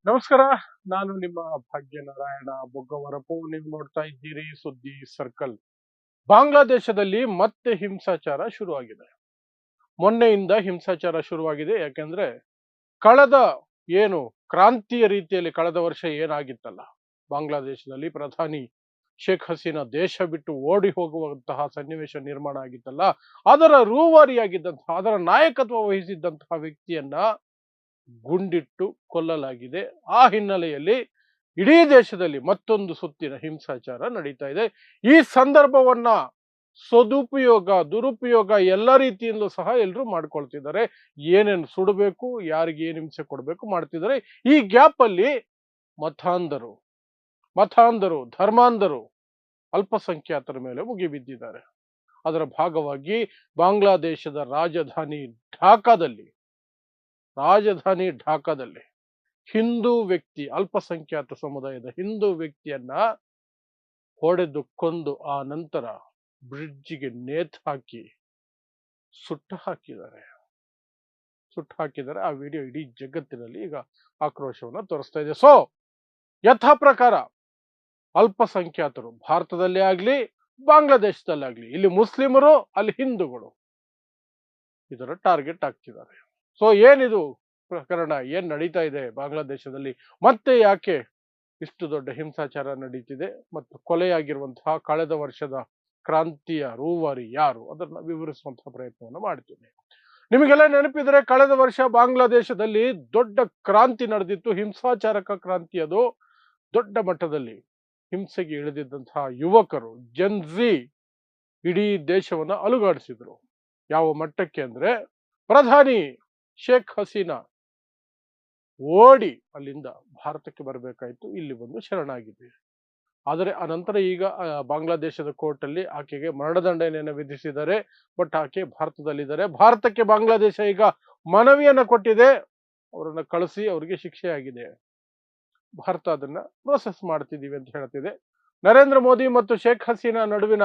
ನಮಸ್ಕಾರ. ನಾನು ನಿಮ್ಮ ಭಾಗ್ಯನಾರಾಯಣ ಬೊಗ್ಗವರಪು. ನೀವು ನೋಡ್ತಾ ಇದ್ದೀರಿ ಸುದ್ದಿ ಸರ್ಕಲ್. ಬಾಂಗ್ಲಾದೇಶದಲ್ಲಿ ಮತ್ತೆ ಹಿಂಸಾಚಾರ ಶುರುವಾಗಿದೆ. ಮೊನ್ನೆಯಿಂದ ಹಿಂಸಾಚಾರ ಶುರುವಾಗಿದೆ. ಯಾಕೆಂದ್ರೆ ಕಳೆದ ಏನು ಕ್ರಾಂತಿಯ ರೀತಿಯಲ್ಲಿ ಕಳೆದ ವರ್ಷ ಏನಾಗಿತ್ತಲ್ಲ, ಬಾಂಗ್ಲಾದೇಶದಲ್ಲಿ ಪ್ರಧಾನಿ ಶೇಖ್ ಹಸೀನಾ ದೇಶ ಬಿಟ್ಟು ಓಡಿ ಹೋಗುವಂತಹ ಸನ್ನಿವೇಶ ನಿರ್ಮಾಣ ಆಗಿತ್ತಲ್ಲ, ಅದರ ರೂವಾರಿಯಾಗಿದ್ದಂತಹ, ಅದರ ನಾಯಕತ್ವ ವಹಿಸಿದ್ದಂತಹ ವ್ಯಕ್ತಿಯನ್ನ ಗುಂಡಿಟ್ಟು ಕೊಲ್ಲಲಾಗಿದೆ. ಆ ಹಿನ್ನೆಲೆಯಲ್ಲಿ ಇಡೀ ದೇಶದಲ್ಲಿ ಮತ್ತೊಂದು ಸುತ್ತಿನ ಹಿಂಸಾಚಾರ ನಡೀತಾ ಇದೆ. ಈ ಸಂದರ್ಭವನ್ನ ದುರುಪಯೋಗ ಎಲ್ಲ ರೀತಿಯಿಂದಲೂ ಸಹ ಎಲ್ಲರೂ ಮಾಡ್ಕೊಳ್ತಿದ್ದಾರೆ. ಏನೇನು ಸುಡಬೇಕು, ಯಾರಿಗೆ ಏನು ಹಿಂಸೆ ಕೊಡಬೇಕು ಮಾಡ್ತಿದ್ದಾರೆ. ಈ ಗ್ಯಾಪ್ ಅಲ್ಲಿ ಮತಾಂಧರು ಧರ್ಮಾಂಧರು ಅಲ್ಪಸಂಖ್ಯಾತರ ಮೇಲೆ ಮುಗಿಬಿದ್ದಿದ್ದಾರೆ. ಅದರ ಭಾಗವಾಗಿ ಬಾಂಗ್ಲಾದೇಶದ ರಾಜಧಾನಿ ಢಾಕಾದಲ್ಲಿ ಹಿಂದೂ ವ್ಯಕ್ತಿ, ಅಲ್ಪಸಂಖ್ಯಾತ ಸಮುದಾಯದ ಹಿಂದೂ ವ್ಯಕ್ತಿಯನ್ನ ಹೊಡೆದು ಕೊಂದು ಆ ನಂತರ ಬ್ರಿಡ್ಜಿಗೆ ನೇತು ಹಾಕಿ ಸುಟ್ಟು ಹಾಕಿದ್ದಾರೆ. ಆ ವಿಡಿಯೋ ಇಡೀ ಜಗತ್ತಿನಲ್ಲಿ ಈಗ ಆಕ್ರೋಶವನ್ನ ತೋರಿಸ್ತಾ ಇದೆ. ಸೊ ಯಥಾ ಪ್ರಕಾರ ಅಲ್ಪಸಂಖ್ಯಾತರು ಭಾರತದಲ್ಲೇ ಆಗ್ಲಿ ಬಾಂಗ್ಲಾದೇಶದಲ್ಲಾಗ್ಲಿ, ಇಲ್ಲಿ ಮುಸ್ಲಿಮರು ಅಲ್ಲಿ ಹಿಂದೂಗಳು ಇದರ ಟಾರ್ಗೆಟ್ ಆಗ್ತಿದ್ದಾರೆ. ಸೊ ಏನಿದು ಪ್ರಕರಣ, ಏನ್ ನಡೀತಾ ಇದೆ ಬಾಂಗ್ಲಾದೇಶದಲ್ಲಿ, ಮತ್ತೆ ಯಾಕೆ ಇಷ್ಟು ದೊಡ್ಡ ಹಿಂಸಾಚಾರ ನಡೀತಿದೆ ಮತ್ತು ಕೊಲೆಯಾಗಿರುವಂತಹ ಕಳೆದ ವರ್ಷದ ಕ್ರಾಂತಿಯ ರೂವಾರಿ ಯಾರು, ಅದನ್ನ ವಿವರಿಸುವಂತಹ ಪ್ರಯತ್ನವನ್ನು ಮಾಡ್ತೀನಿ. ನಿಮಗೆಲ್ಲ ನೆನಪಿದ್ರೆ ಕಳೆದ ವರ್ಷ ಬಾಂಗ್ಲಾದೇಶದಲ್ಲಿ ದೊಡ್ಡ ಕ್ರಾಂತಿ ನಡೆದಿತ್ತು, ಹಿಂಸಾಚಾರಕ ಕ್ರಾಂತಿ. ಅದು ದೊಡ್ಡ ಮಟ್ಟದಲ್ಲಿ ಹಿಂಸೆಗೆ ಇಳಿದಿದ್ದಂತಹ ಯುವಕರು ಜೆನ್ಜಿ ಇಡೀ ದೇಶವನ್ನ ಅಲುಗಾಡಿಸಿದ್ರು. ಯಾವ ಮಟ್ಟಕ್ಕೆ ಅಂದ್ರೆ ಪ್ರಧಾನಿ ಶೇಖ್ ಹಸೀನಾ ಓಡಿ ಅಲ್ಲಿಂದ ಭಾರತಕ್ಕೆ ಬರಬೇಕಾಯ್ತು, ಇಲ್ಲಿ ಬಂದು ಶರಣಾಗಿದೆ. ಆದರೆ ಅನಂತರ ಈಗ ಬಾಂಗ್ಲಾದೇಶದ ಕೋರ್ಟ್ ಅಲ್ಲಿ ಆಕೆಗೆ ಮರಣದಂಡನೆಯನ್ನು ವಿಧಿಸಿದ್ದಾರೆ. ಬಟ್ ಆಕೆ ಭಾರತದಲ್ಲಿದ್ದಾರೆ. ಭಾರತಕ್ಕೆ ಬಾಂಗ್ಲಾದೇಶ ಈಗ ಮನವಿಯನ್ನ ಕೊಟ್ಟಿದೆ, ಅವರನ್ನ ಕಳಿಸಿ ಅವರಿಗೆ ಶಿಕ್ಷೆ ಆಗಿದೆ. ಭಾರತ ಅದನ್ನ ಪ್ರೋಸೆಸ್ ಮಾಡ್ತಿದೀವಿ ಅಂತ ಹೇಳ್ತಿದೆ. ನರೇಂದ್ರ ಮೋದಿ ಮತ್ತು ಶೇಖ್ ಹಸೀನಾ ನಡುವಿನ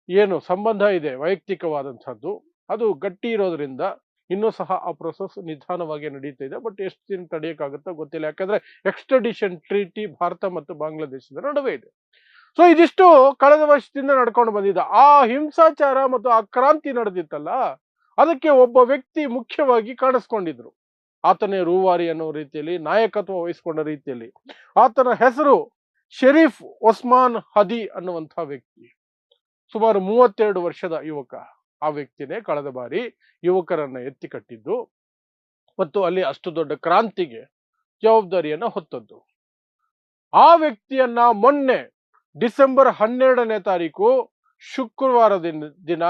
ಏನು ಸಂಬಂಧ ಇದೆ ವೈಯಕ್ತಿಕವಾದಂತಹದ್ದು, ಅದು ಗಟ್ಟಿ ಇರೋದ್ರಿಂದ ಇನ್ನೂ ಸಹ ಆ ಪ್ರೊಸೆಸ್ ನಿಧಾನವಾಗಿ ನಡೀತಾ ಇದೆ. ಬಟ್ ಎಷ್ಟು ದಿನ ತಡೆಯಕ್ಕಾಗುತ್ತೋ ಗೊತ್ತಿಲ್ಲ. ಯಾಕಂದ್ರೆ ಎಕ್ಸ್ಟ್ರಡಿಷನ್ ಟ್ರೀಟಿ ಭಾರತ ಮತ್ತು ಬಾಂಗ್ಲಾದೇಶದ ನಡುವೆ ಇದೆ. ಸೊ ಇದಿಷ್ಟು ಕಳೆದ ವರ್ಷದಿಂದ ನಡ್ಕೊಂಡು ಬಂದಿದ್ದ ಆ ಹಿಂಸಾಚಾರ ಮತ್ತು ಆ ಕ್ರಾಂತಿ ನಡೆದಿತ್ತಲ್ಲ, ಅದಕ್ಕೆ ಒಬ್ಬ ವ್ಯಕ್ತಿ ಮುಖ್ಯವಾಗಿ ಕಾಣಿಸ್ಕೊಂಡಿದ್ರು. ಆತನೇ ರೂವಾರಿ ಅನ್ನೋ ರೀತಿಯಲ್ಲಿ, ನಾಯಕತ್ವ ವಹಿಸಿಕೊಂಡ ರೀತಿಯಲ್ಲಿ. ಆತನ ಹೆಸರು ಶರೀಫ್ ಒಸ್ಮಾನ್ ಹದಿ ಅನ್ನುವಂತಹ ವ್ಯಕ್ತಿ. ಸುಮಾರು 32 ವರ್ಷದ ಯುವಕ. ಆ ವ್ಯಕ್ತಿನೇ ಕಳೆದ ಬಾರಿ ಯುವಕರನ್ನ ಎತ್ತಿ ಕಟ್ಟಿದ್ದು ಮತ್ತು ಅಲ್ಲಿ ಅಷ್ಟು ದೊಡ್ಡ ಕ್ರಾಂತಿಗೆ ಜವಾಬ್ದಾರಿಯನ್ನ ಹೊತ್ತದ್ದು. ಆ ವ್ಯಕ್ತಿಯನ್ನ ಮೊನ್ನೆ ಡಿಸೆಂಬರ್ 12ನೇ ತಾರೀಕು ಶುಕ್ರವಾರದ ದಿನ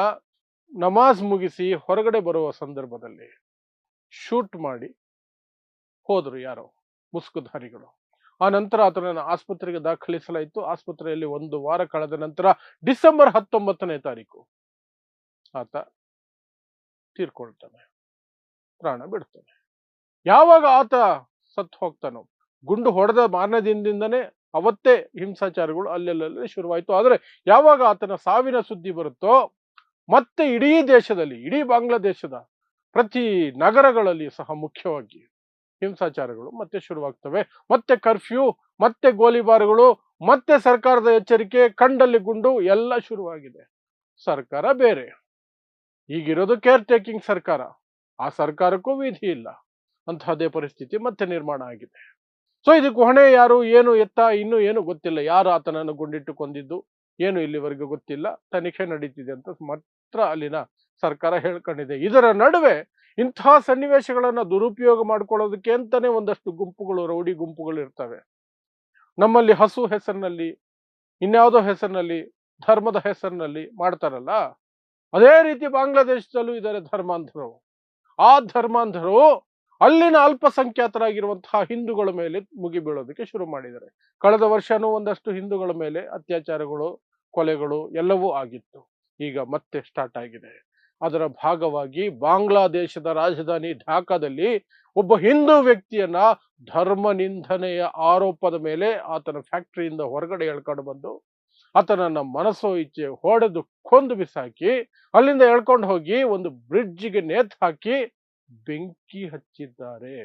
ನಮಾಜ್ ಮುಗಿಸಿ ಹೊರಗಡೆ ಬರುವ ಸಂದರ್ಭದಲ್ಲಿ ಶೂಟ್ ಮಾಡಿ ಹೋದ್ರು ಯಾರೋ ಮುಸುಕುಧಾರಿಗಳು. ಆ ನಂತರ ಆತನನ್ನು ಆಸ್ಪತ್ರೆಗೆ ದಾಖಲಿಸಲಾಯಿತು. ಆಸ್ಪತ್ರೆಯಲ್ಲಿ 1 ವಾರ ಕಳೆದ ನಂತರ ಡಿಸೆಂಬರ್ 19ನೇ ತಾರೀಕು ಆತ ತೀರ್ಕೊಳ್ತಾನೆ, ಪ್ರಾಣ ಬಿಡ್ತಾನೆ. ಯಾವಾಗ ಆತ ಸತ್ತು ಹೋಗ್ತಾನೋ, ಗುಂಡು ಹೊಡೆದ ಮಾರನೇ ದಿನದಿಂದನೇ ಅವತ್ತೇ ಹಿಂಸಾಚಾರಗಳು ಅಲ್ಲೆಲ್ಲೇ ಶುರುವಾಯಿತು. ಆದರೆ ಯಾವಾಗ ಆತನ ಸಾವಿನ ಸುದ್ದಿ ಬರುತ್ತೋ, ಮತ್ತೆ ಇಡೀ ದೇಶದಲ್ಲಿ, ಇಡೀ ಬಾಂಗ್ಲಾದೇಶದ ಪ್ರತಿ ನಗರಗಳಲ್ಲಿ ಸಹ ಮುಖ್ಯವಾಗಿ ಹಿಂಸಾಚಾರಗಳು ಮತ್ತೆ ಶುರುವಾಗ್ತವೆ. ಮತ್ತೆ ಕರ್ಫ್ಯೂ, ಮತ್ತೆ ಗೋಲಿಬಾರ್ಗಳು, ಮತ್ತೆ ಸರ್ಕಾರದ ಎಚ್ಚರಿಕೆ, ಕಂಡಲ್ಲಿ ಗುಂಡು ಎಲ್ಲ ಶುರುವಾಗಿದೆ. ಸರ್ಕಾರ ಬೇರೆ, ಈಗಿರೋದು ಕೇರ್ ಟೇಕಿಂಗ್ ಸರ್ಕಾರ. ಆ ಸರ್ಕಾರಕ್ಕೂ ವಿಧಿ ಇಲ್ಲ. ಅಂತಹದೇ ಪರಿಸ್ಥಿತಿ ಮತ್ತೆ ನಿರ್ಮಾಣ ಆಗಿದೆ. ಸೊ ಇದಕ್ಕೆ ಹೊಣೆ ಯಾರು, ಏನು ಎತ್ತ, ಇನ್ನೂ ಏನು ಗೊತ್ತಿಲ್ಲ. ಯಾರು ಆತನನ್ನು ಗುಂಡಿಟ್ಟು ಕೊಂದಿದ್ದು ಏನು ಇಲ್ಲಿವರೆಗೂ ಗೊತ್ತಿಲ್ಲ. ತನಿಖೆ ನಡೀತಿದೆ ಅಂತ ಮಾತ್ರ ಅಲ್ಲಿನ ಸರ್ಕಾರ ಹೇಳ್ಕೊಂಡಿದೆ. ಇದರ ನಡುವೆ ಇಂತಹ ಸನ್ನಿವೇಶಗಳನ್ನ ದುರುಪಯೋಗ ಮಾಡ್ಕೊಳ್ಳೋದಕ್ಕೆ ಅಂತಾನೆ ಒಂದಷ್ಟು ಗುಂಪುಗಳು, ರೌಡಿ ಗುಂಪುಗಳು ಇರ್ತವೆ. ನಮ್ಮಲ್ಲಿ ಹಸು ಹೆಸರಿನಲ್ಲಿ, ಇನ್ಯಾವುದೋ ಹೆಸರಿನಲ್ಲಿ, ಧರ್ಮದ ಹೆಸರಿನಲ್ಲಿ ಮಾಡ್ತಾರಲ್ಲ, ಅದೇ ರೀತಿ ಬಾಂಗ್ಲಾದೇಶದಲ್ಲೂ ಇದ್ದಾರೆ ಧರ್ಮಾಂಧರು. ಆ ಧರ್ಮಾಂಧರು ಅಲ್ಲಿನ ಅಲ್ಪಸಂಖ್ಯಾತರಾಗಿರುವಂತಹ ಹಿಂದೂಗಳ ಮೇಲೆ ಮುಗಿಬೀಳೋದಕ್ಕೆ ಶುರು ಮಾಡಿದ್ದಾರೆ. ಕಳೆದ ವರ್ಷನೂ ಒಂದಷ್ಟು ಹಿಂದೂಗಳ ಮೇಲೆ ಅತ್ಯಾಚಾರಗಳು, ಕೊಲೆಗಳು ಎಲ್ಲವೂ ಆಗಿತ್ತು. ಈಗ ಮತ್ತೆ ಸ್ಟಾರ್ಟ್ ಆಗಿದೆ. ಅದರ ಭಾಗವಾಗಿ ಬಾಂಗ್ಲಾದೇಶದ ರಾಜಧಾನಿ ಢಾಕಾದಲ್ಲಿ ಒಬ್ಬ ಹಿಂದೂ ವ್ಯಕ್ತಿಯನ್ನ ಧರ್ಮ ನಿಂದನೆಯ ಆರೋಪದ ಮೇಲೆ ಆತನ ಫ್ಯಾಕ್ಟರಿಯಿಂದ ಹೊರಗಡೆ ಎಳ್ಕೊಂಡು ಬಂದು ಆತನನ್ನ ಮನಸೋ ಇಚ್ಛೆ ಹೊಡೆದು ಕೊಂದು ಬಿಸಾಕಿ ಅಲ್ಲಿಂದ ಎಳ್ಕೊಂಡು ಹೋಗಿ ಒಂದು ಬ್ರಿಡ್ಜಿಗೆ ನೇತು ಹಾಕಿ ಬೆಂಕಿ ಹಚ್ಚಿದ್ದಾರೆ.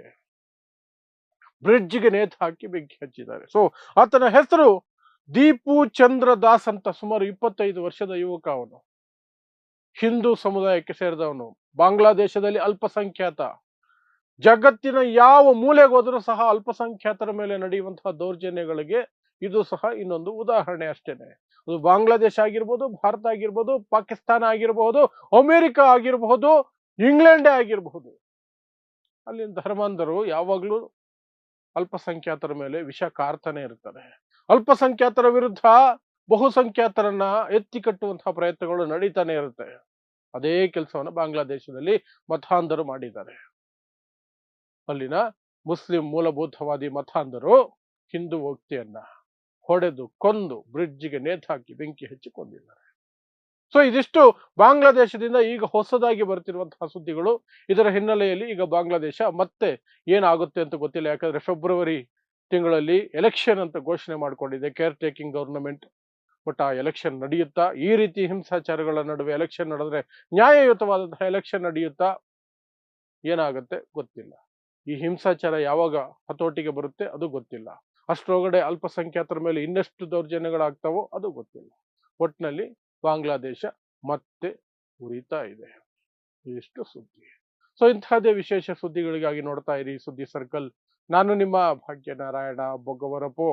ಬ್ರಿಡ್ಜ್ಗೆ ನೇತು ಹಾಕಿ ಬೆಂಕಿ ಹಚ್ಚಿದ್ದಾರೆ. ಸೊ ಆತನ ಹೆಸರು ದೀಪು ಚಂದ್ರ ದಾಸ್ ಅಂತ. ಸುಮಾರು 25 ವರ್ಷದ ಯುವಕ ಅವನು. ಹಿಂದೂ ಸಮುದಾಯಕ್ಕೆ ಸೇರಿದವನು, ಬಾಂಗ್ಲಾದೇಶದಲ್ಲಿ ಅಲ್ಪಸಂಖ್ಯಾತ. ಜಗತ್ತಿನ ಯಾವ ಮೂಲೆಗೆ ಹೋದರೂ ಸಹ ಅಲ್ಪಸಂಖ್ಯಾತರ ಮೇಲೆ ನಡೆಯುವಂತಹ ದೌರ್ಜನ್ಯಗಳಿಗೆ ಇದು ಸಹ ಇನ್ನೊಂದು ಉದಾಹರಣೆ ಅಷ್ಟೇನೆ. ಅದು ಬಾಂಗ್ಲಾದೇಶ ಆಗಿರ್ಬೋದು, ಭಾರತ ಆಗಿರ್ಬೋದು, ಪಾಕಿಸ್ತಾನ ಆಗಿರಬಹುದು, ಅಮೆರಿಕ ಆಗಿರಬಹುದು, ಇಂಗ್ಲೆಂಡೇ ಆಗಿರಬಹುದು. ಅಲ್ಲಿನ ಧರ್ಮಾಂಧರು ಯಾವಾಗಲೂ ಅಲ್ಪಸಂಖ್ಯಾತರ ಮೇಲೆ ವಿಷ ಕಾರ್ತಾನೆ ಇರ್ತಾರೆ. ಅಲ್ಪಸಂಖ್ಯಾತರ ವಿರುದ್ಧ ಬಹುಸಂಖ್ಯಾತರನ್ನ ಎತ್ತಿ ಕಟ್ಟುವಂತಹ ಪ್ರಯತ್ನಗಳು ನಡೀತಾನೆ ಇರುತ್ತೆ. ಅದೇ ಕೆಲಸವನ್ನು ಬಾಂಗ್ಲಾದೇಶದಲ್ಲಿ ಮತಾಂಧರು ಮಾಡಿದ್ದಾರೆ. ಅಲ್ಲಿನ ಮುಸ್ಲಿಂ ಮೂಲಭೂತವಾದಿ ಮತಾಂಧರು ಹಿಂದೂ ವ್ಯಕ್ತಿಯನ್ನ ಹೊಡೆದು ಕೊಂದು ಬ್ರಿಡ್ಜ್ಗೆ ನೇತಾಕಿ ಬೆಂಕಿ ಹಚ್ಚಿ ಕೊಂದಿದ್ದಾರೆ. ಸೊ ಇದಿಷ್ಟು ಬಾಂಗ್ಲಾದೇಶದಿಂದ ಈಗ ಹೊಸದಾಗಿ ಬರ್ತಿರುವಂತಹ ಸುದ್ದಿಗಳು. ಇದರ ಹಿನ್ನೆಲೆಯಲ್ಲಿ ಈಗ ಬಾಂಗ್ಲಾದೇಶ ಮತ್ತೆ ಏನಾಗುತ್ತೆ ಅಂತ ಗೊತ್ತಿಲ್ಲ. ಯಾಕಂದ್ರೆ ಫೆಬ್ರವರಿ ತಿಂಗಳಲ್ಲಿ ಎಲೆಕ್ಷನ್ ಅಂತ ಘೋಷಣೆ ಮಾಡಿಕೊಂಡಿದೆ ಕೇರ್ ಟೇಕಿಂಗ್ ಗವರ್ನಮೆಂಟ್. ಬಟ್ ಆ ಎಲೆಕ್ಷನ್ ನಡೆಯುತ್ತಾ? ಈ ರೀತಿ ಹಿಂಸಾಚಾರಗಳ ನಡುವೆ ಎಲೆಕ್ಷನ್ ನಡೆದ್ರೆ ನ್ಯಾಯಯುತವಾದಂತಹ ಎಲೆಕ್ಷನ್ ನಡೆಯುತ್ತಾ? ಏನಾಗುತ್ತೆ ಗೊತ್ತಿಲ್ಲ. ಈ ಹಿಂಸಾಚಾರ ಯಾವಾಗ ಹತೋಟಿಗೆ ಬರುತ್ತೆ ಅದು ಗೊತ್ತಿಲ್ಲ. ಅಷ್ಟರೊಳಗಡೆ ಅಲ್ಪಸಂಖ್ಯಾತರ ಮೇಲೆ ಇನ್ನಷ್ಟು ದೌರ್ಜನ್ಯಗಳಾಗ್ತಾವೋ ಅದು ಗೊತ್ತಿಲ್ಲ. ಒಟ್ಟಿನಲ್ಲಿ ಬಾಂಗ್ಲಾದೇಶ ಮತ್ತೆ ಉರಿತಾ ಇದೆ. ಇಷ್ಟು ಸುದ್ದಿ. ಸೊ ಇಂತಹದೇ ವಿಶೇಷ ಸುದ್ದಿಗಳಿಗಾಗಿ ನೋಡ್ತಾ ಇರಿ ಸುದ್ದಿ ಸರ್ಕಲ್. ನಾನು ನಿಮ್ಮ ಭಾಗ್ಯನಾರಾಯಣ ಬೊಗ್ಗವರಪು.